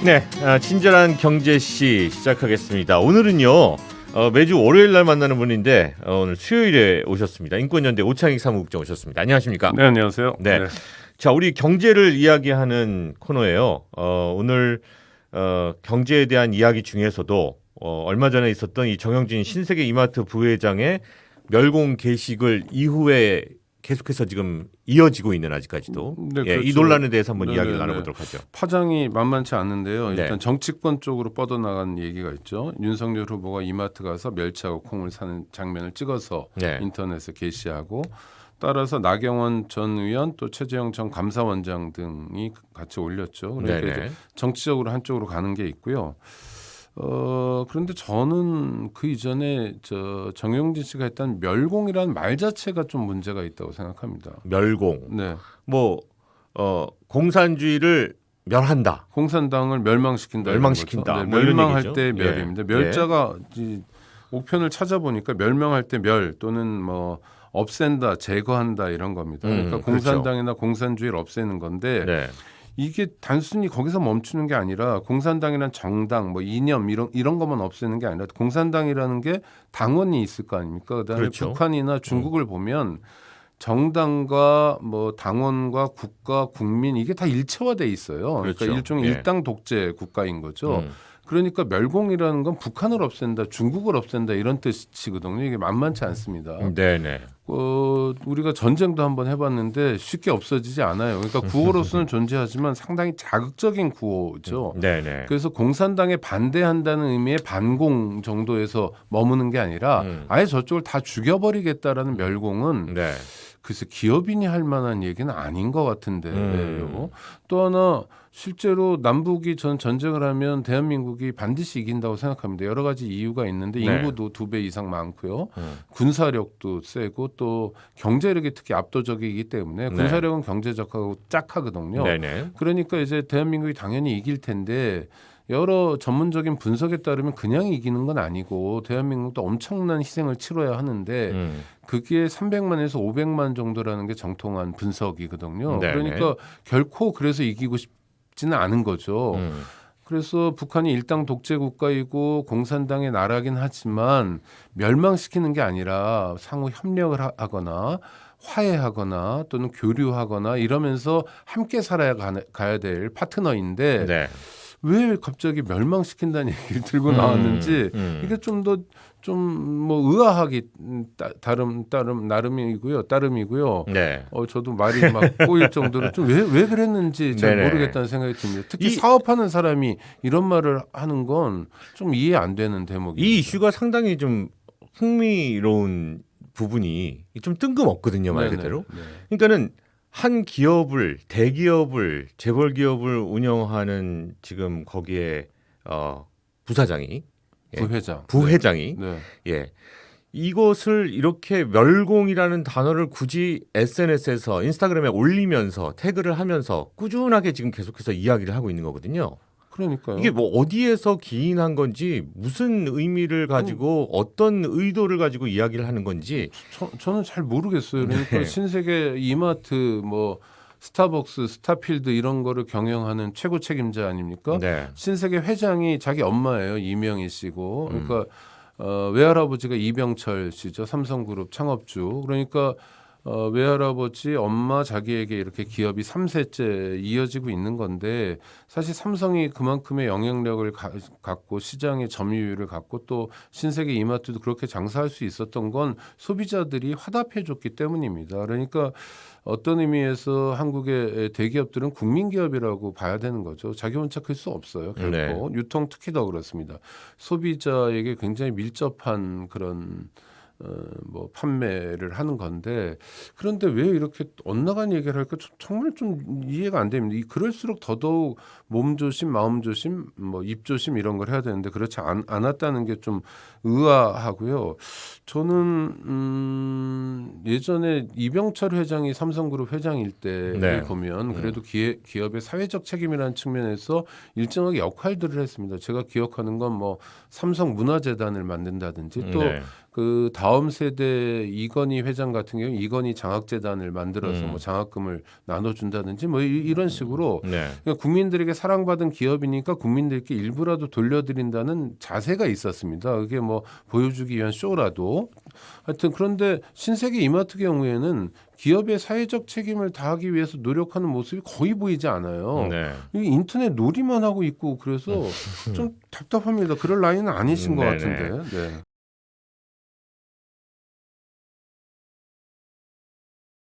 네, 친절한 경제씨 시작하겠습니다. 오늘은요, 매주 월요일 날 만나는 분인데 오늘 수요일에 오셨습니다. 인권연대 오창익 사무국장 오셨습니다. 안녕하십니까? 네, 안녕하세요. 네, 자, 우리 경제를 이야기하는 코너예요. 오늘 경제에 대한 이야기 중에서도 얼마 전에 있었던 이 정영진 신세계 이마트 부회장의 멸공 게시글 이후에 계속해서 지금 이어지고 있는 아직까지도 네, 이 그렇죠. 논란에 대해서 한번 네, 이야기를 네, 나눠보도록 하죠. 파장이 만만치 않은데요. 네. 일단 정치권 쪽으로 뻗어나간 얘기가 있죠. 윤석열 후보가 이마트 가서 멸치하고 콩을 사는 장면을 찍어서 네. 인터넷에 게시하고 따라서 나경원 전 의원 또 최재형 전 감사원장 등이 같이 올렸죠. 그러니까 이제 정치적으로 한쪽으로 가는 게 있고요. 그런데 저는 그 이전에 정영진 씨가 했던 멸공이라는 말 자체가 좀 문제가 있다고 생각합니다. 멸공. 네. 공산주의를 멸한다. 공산당을 멸망시킨다. 멸망시킨다. 네, 뭐 이런 멸망할 얘기죠. 때 멸입니다. 멸자가 이 옥편을 찾아보니까 멸망할 때 멸 또는 뭐 없앤다, 제거한다 이런 겁니다. 그러니까 공산당이나 공산주의를 없애는 건데 네. 이게 단순히 거기서 멈추는 게 아니라 공산당이란 정당, 뭐 이념 이런 것만 없애는 게 아니라 공산당이라는 게 당원이 있을 거 아닙니까? 그다음에 그렇죠. 북한이나 중국을 보면 정당과 뭐 당원과 국가, 국민 이게 다 일체화돼 있어요. 그렇죠. 그러니까 일종의 예. 일당 독재 국가인 거죠. 그러니까 멸공이라는 건 북한을 없앤다, 중국을 없앤다 이런 뜻이거든요. 이게 만만치 않습니다. 네네. 우리가 전쟁도 한번 해봤는데 쉽게 없어지지 않아요. 그러니까 구호로서는 존재하지만 상당히 자극적인 구호죠. 네네. 그래서 공산당에 반대한다는 의미의 반공 정도에서 머무는 게 아니라 아예 저쪽을 다 죽여버리겠다라는 멸공은 네. 그래서 기업인이 할 만한 얘기는 아닌 것 같은데요. 또 하나 실제로 남북이 전쟁을 하면 대한민국이 반드시 이긴다고 생각합니다. 여러 가지 이유가 있는데 인구도 2배 이상 많고요. 군사력도 세고 또 경제력이 특히 압도적이기 때문에 군사력은 경제적하고 짝하거든요. 네네. 그러니까 이제 대한민국이 당연히 이길 텐데 여러 전문적인 분석에 따르면 그냥 이기는 건 아니고 대한민국도 엄청난 희생을 치러야 하는데 그게 300만에서 500만 정도라는 게 정통한 분석이거든요. 네네. 그러니까 결코 그래서 이기고 싶지는 않은 거죠. 그래서 북한이 일당 독재 국가이고 공산당의 나라긴 하지만 멸망시키는 게 아니라 상호 협력을 하거나 화해하거나 또는 교류하거나 이러면서 함께 가야 될 파트너인데 네. 왜 갑자기 멸망시킨다는 얘기를 들고 나왔는지 이게 좀 더 좀 뭐 의아하기 따름이고요. 네. 저도 말이 막 꼬일 정도로 좀 왜 그랬는지 잘 네네. 모르겠다는 생각이 듭니다. 특히 사업하는 사람이 이런 말을 하는 건 좀 이해 안 되는 대목입니다. 이 이슈가 상당히 좀 흥미로운 부분이 좀 뜬금없거든요, 말 그대로. 그러니까는 한 기업을 대기업을 재벌 기업을 운영하는 지금 거기에 부사장이 부회장이 네. 예. 이것을 이렇게 멸공이라는 단어를 굳이 SNS에서 인스타그램에 올리면서 태그를 하면서 꾸준하게 지금 계속해서 이야기를 하고 있는 거거든요. 그러니까요. 이게 뭐 어디에서 기인한 건지 무슨 의미를 가지고 어떤 의도를 가지고 이야기를 하는 건지 저는 잘 모르겠어요. 그러니까 신세계 이마트 뭐 스타벅스, 스타필드 이런 거를 경영하는 최고 책임자 아닙니까? 네. 신세계 회장이 자기 엄마예요. 이명희 씨고. 그러니까 외할아버지가 이병철 씨죠. 삼성그룹 창업주. 그러니까 외할아버지, 엄마, 자기에게 이렇게 기업이 3세째 이어지고 있는 건데 사실 삼성이 그만큼의 영향력을 갖고 시장의 점유율을 갖고 또 신세계 이마트도 그렇게 장사할 수 있었던 건 소비자들이 화답해 줬기 때문입니다. 그러니까 어떤 의미에서 한국의 대기업들은 국민기업이라고 봐야 되는 거죠. 자기 혼자 클 수 없어요. 결코. 유통 특히 더 그렇습니다. 소비자에게 굉장히 밀접한 그런 뭐 판매를 하는 건데 그런데 왜 이렇게 엇나간 얘기를 할까 정말 좀 이해가 안 됩니다. 그럴수록 더더욱 몸조심, 마음조심, 뭐 입조심 이런 걸 해야 되는데 그렇지 않았다는 게 좀 의아하고요. 저는 예전에 이병철 회장이 삼성그룹 회장일 때를 보면 그래도 기업의 사회적 책임이라는 측면에서 일정하게 역할들을 했습니다. 제가 기억하는 건 뭐 삼성 문화재단을 만든다든지 또 그 다음 세대 이건희 회장 같은 경우 이건희 장학재단을 만들어서 뭐 장학금을 나눠준다든지 뭐 이런 식으로 네. 그러니까 국민들에게 사랑받은 기업이니까 국민들께 일부라도 돌려드린다는 자세가 있었습니다. 그게 뭐 보여주기 위한 쇼라도 하여튼 그런데 신세계 이마트 경우에는 기업의 사회적 책임을 다하기 위해서 노력하는 모습이 거의 보이지 않아요. 네. 이 인터넷 놀이만 하고 있고 그래서 좀 답답합니다. 그럴 나이는 아니신 것 네네. 같은데. 네.